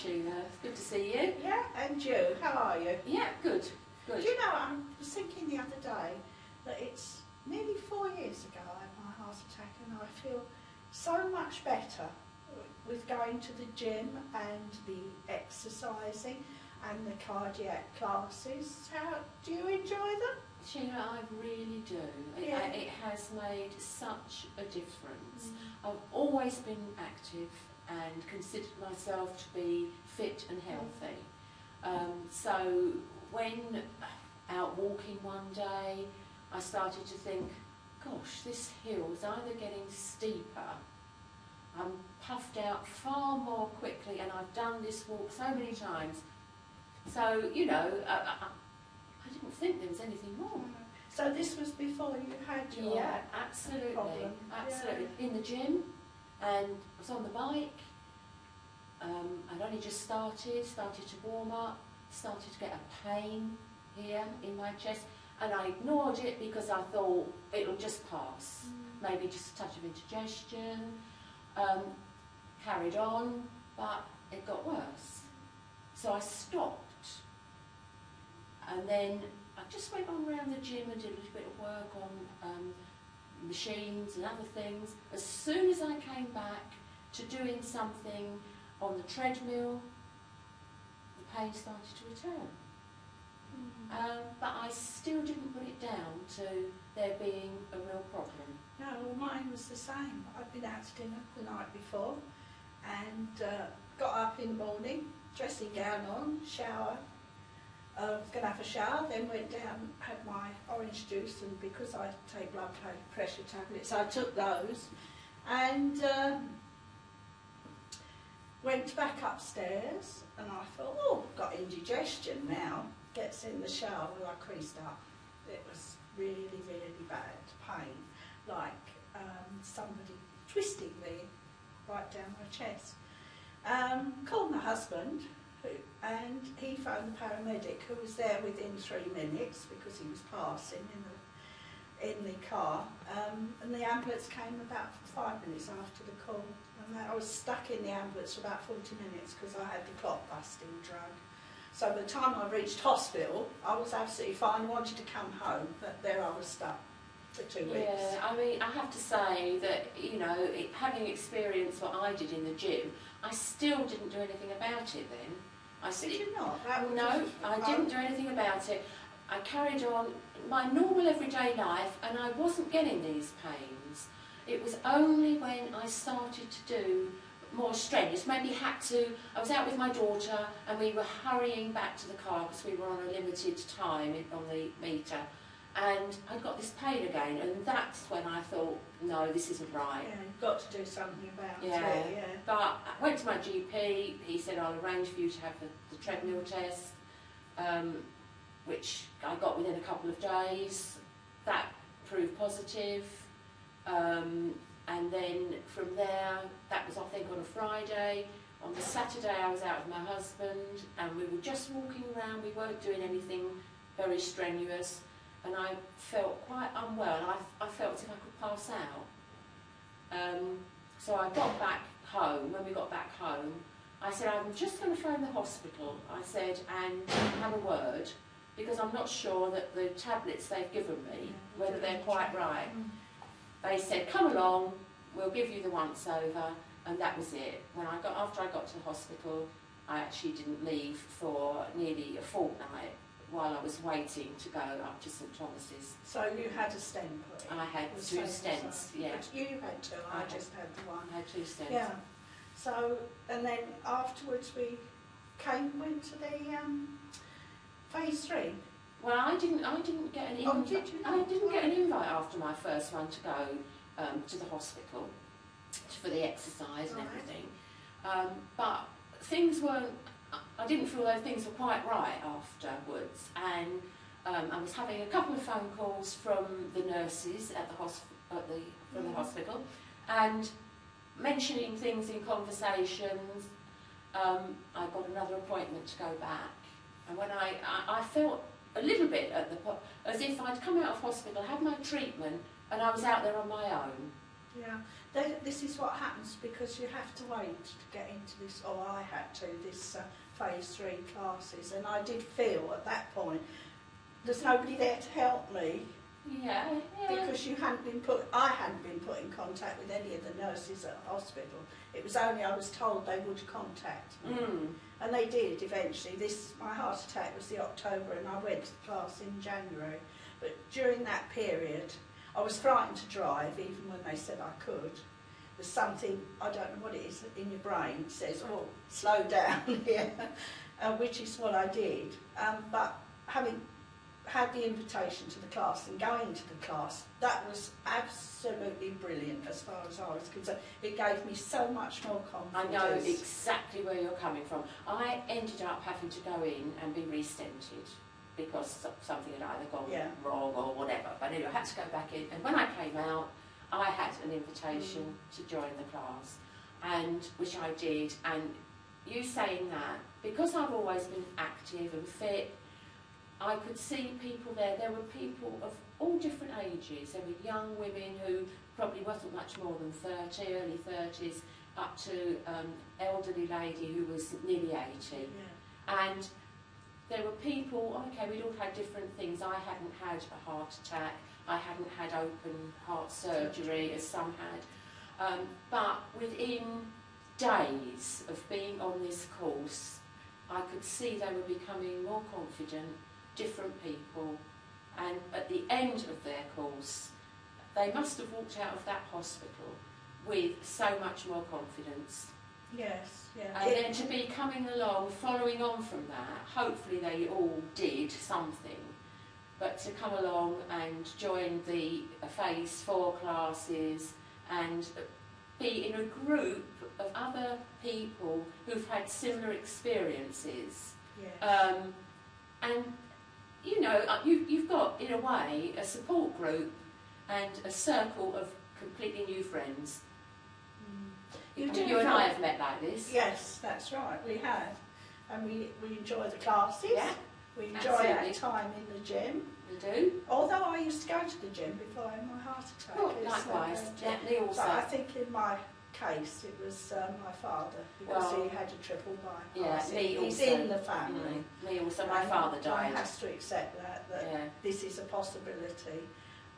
Sheila. It's good to see you. Yeah, and you. How are you? Yeah, good. Good. Do you know, I was thinking the other day that it's nearly 4 years ago I had my heart attack, and I feel so much better with going to the gym and the exercising and the cardiac classes. How do you enjoy them? Sheila, I really do. Yeah. It has made such a difference. I've always been active and considered myself to be fit and healthy. So when out walking one day, I started to think, gosh, this hill is either getting steeper, I'm puffed out far more quickly, and I've done this walk so many times. So, you know, I didn't think there was anything wrong. So this was before you had your absolutely, problem. absolutely. Yeah. In the gym, and I was on the bike. I'd only just started to warm up, started to get a pain here in my chest, and I ignored it because I thought it'll just pass. Maybe just a touch of indigestion. Carried on, but it got worse. So I stopped. And then I just went on around the gym and did a little bit of work on machines and other things. As soon as I came back to doing something on the treadmill, the pain started to return. But I still didn't put it down to there being a real problem. No, well, mine was the same. I'd been out to dinner the night before and got up in the morning, dressing gown on, shower. I was going to have a shower, then went down, had my orange juice, and because I take blood pressure tablets, I took those and went back upstairs, and I thought, oh, got indigestion now. Gets in the shower, well, I creased up. It was really, really bad pain, like somebody twisting me right down my chest. Called my husband, and he phoned the paramedic, who was there within 3 minutes because he was passing in the car, and the ambulance came about 5 minutes after the call, and I was stuck in the ambulance for about 40 minutes because I had the clot busting drug. So by the time I reached hospital, I was absolutely fine. I wanted to come home, but there I was stuck for 2 weeks. Yeah, I mean, I have to say that, you know, having experienced what I did in the gym, I still didn't do anything about it then. Did you not? No, I didn't do anything about it. I carried on my normal everyday life, and I wasn't getting these pains. It was only when I started to do more strenuous, maybe I was out with my daughter and we were hurrying back to the car because we were on a limited time on the meter, and I got this pain again, and that's when I thought, no, this isn't right. Yeah, you've got to do something about it. Yeah. But I went to my GP, he said, I'll arrange for you to have the treadmill test, which I got within a couple of days. That proved positive. And then from there, that was I think on a Friday. On the Saturday I was out with my husband and we were just walking around, we weren't doing anything very strenuous, and I felt quite unwell, and I felt as if I could pass out. So I got back home. When we got back home, I said, I'm just going to phone the hospital, I said, and have a word, because I'm not sure that the tablets they've given me, whether they're quite right. They said, come along, we'll give you the once over, and that was it. After I got to the hospital, I actually didn't leave for nearly a fortnight while I was waiting to go up to St Thomas's. So you had a stent put in? I had 2 stents, yeah. But you had 2, I just had the 1. I had 2 stents. Yeah. So, and then afterwards we went to the phase 3. Well, I didn't get an invite. Oh, did you not? I didn't get an invite after my first one to go to the hospital for the exercise and everything. But things weren't. I didn't feel those things were quite right afterwards, and I was having a couple of phone calls from the nurses at the hospital, and mentioning things in conversations. I got another appointment to go back, and when I felt a little bit as if I'd come out of hospital, had my treatment, and I was out there on my own. Yeah, this is what happens because you have to wait to get into this, or I had to, this phase 3 classes, and I did feel at that point there's nobody there to help me. Yeah, yeah. Because I hadn't been put in contact with any of the nurses at the hospital. It was only I was told they would contact me. And they did eventually. My heart attack was the October and I went to the class in January. But during that period, I was frightened to drive, even when they said I could. There's something, I don't know what it is, in your brain says, oh, slow down here, which is what I did. But having had the invitation to the class and going to the class, that was absolutely brilliant as far as I was concerned. It gave me so much more confidence. I know exactly where you're coming from. I ended up having to go in and be restented because something had either gone wrong or whatever. But anyway, I had to go back in, and when I came out, I had an invitation to join the class, and which I did. And you saying that, because I've always been active and fit, I could see people there. There were people of all different ages. There were young women who probably wasn't much more than 30, early 30s, up to elderly lady who was nearly 80. Yeah. And there were people, okay, we'd all had different things. I hadn't had a heart attack. I hadn't had open heart surgery, as some had. But within days of being on this course, I could see they were becoming more confident, different people, and at the end of their course they must have walked out of that hospital with so much more confidence. Yes, yeah. And then to be coming along, following on from that, hopefully they all did something, but to come along and join the phase 4 classes and be in a group of other people who've had similar experiences. Yes. And you know, you've got, in a way, a support group and a circle of completely new friends. You and I have met like this. Yes, that's right, we have. And we enjoy the classes. Yeah, we enjoy our time in the gym. We do. Although I used to go to the gym before I had my heart attack. Oh, likewise, me also. But I think in my case it was my father, because he had a triple bypass. Yeah, me also. He's in the family. Me also, my father died. One has to accept that this is a possibility.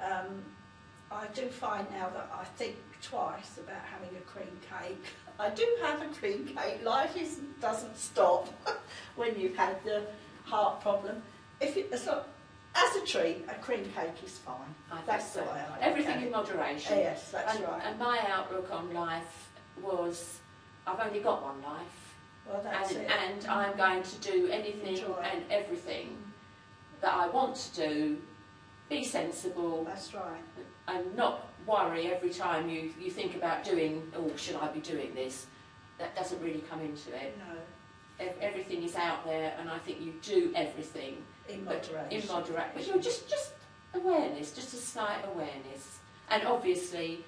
I do find now that I think twice about having a cream cake. I do have a cream cake. Life doesn't stop when you've had the heart problem. As a treat, a cream cake is fine. That's the way I Everything in moderation. Yes, that's right. And my outlook on life was, I've only got one life. Well, that's it. And I'm going to do anything and everything that I want to do, be sensible. That's right. And not worry every time you think about doing, oh, should I be doing this? That doesn't really come into it. No. Everything is out there, and I think you do everything. In moderation. In moderation. But you're just awareness, just a slight awareness. And obviously,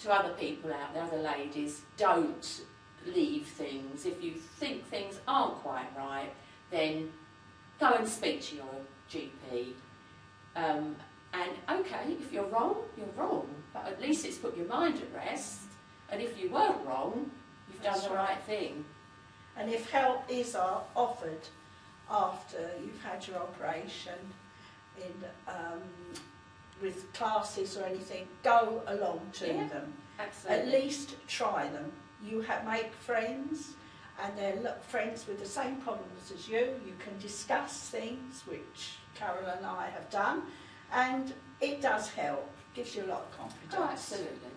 to other people out there, other ladies, don't leave things. If you think things aren't quite right, then go and speak to your GP. And okay, if you're wrong, but at least it's put your mind at rest. And if you weren't wrong, you've done the right thing. And if help is offered after you've had your operation, with classes or anything, go along to them. Absolutely. At least try them. You make friends, and they're friends with the same problems as you. You can discuss things, which Carol and I have done, and it does help. Gives you a lot of confidence. Oh, absolutely.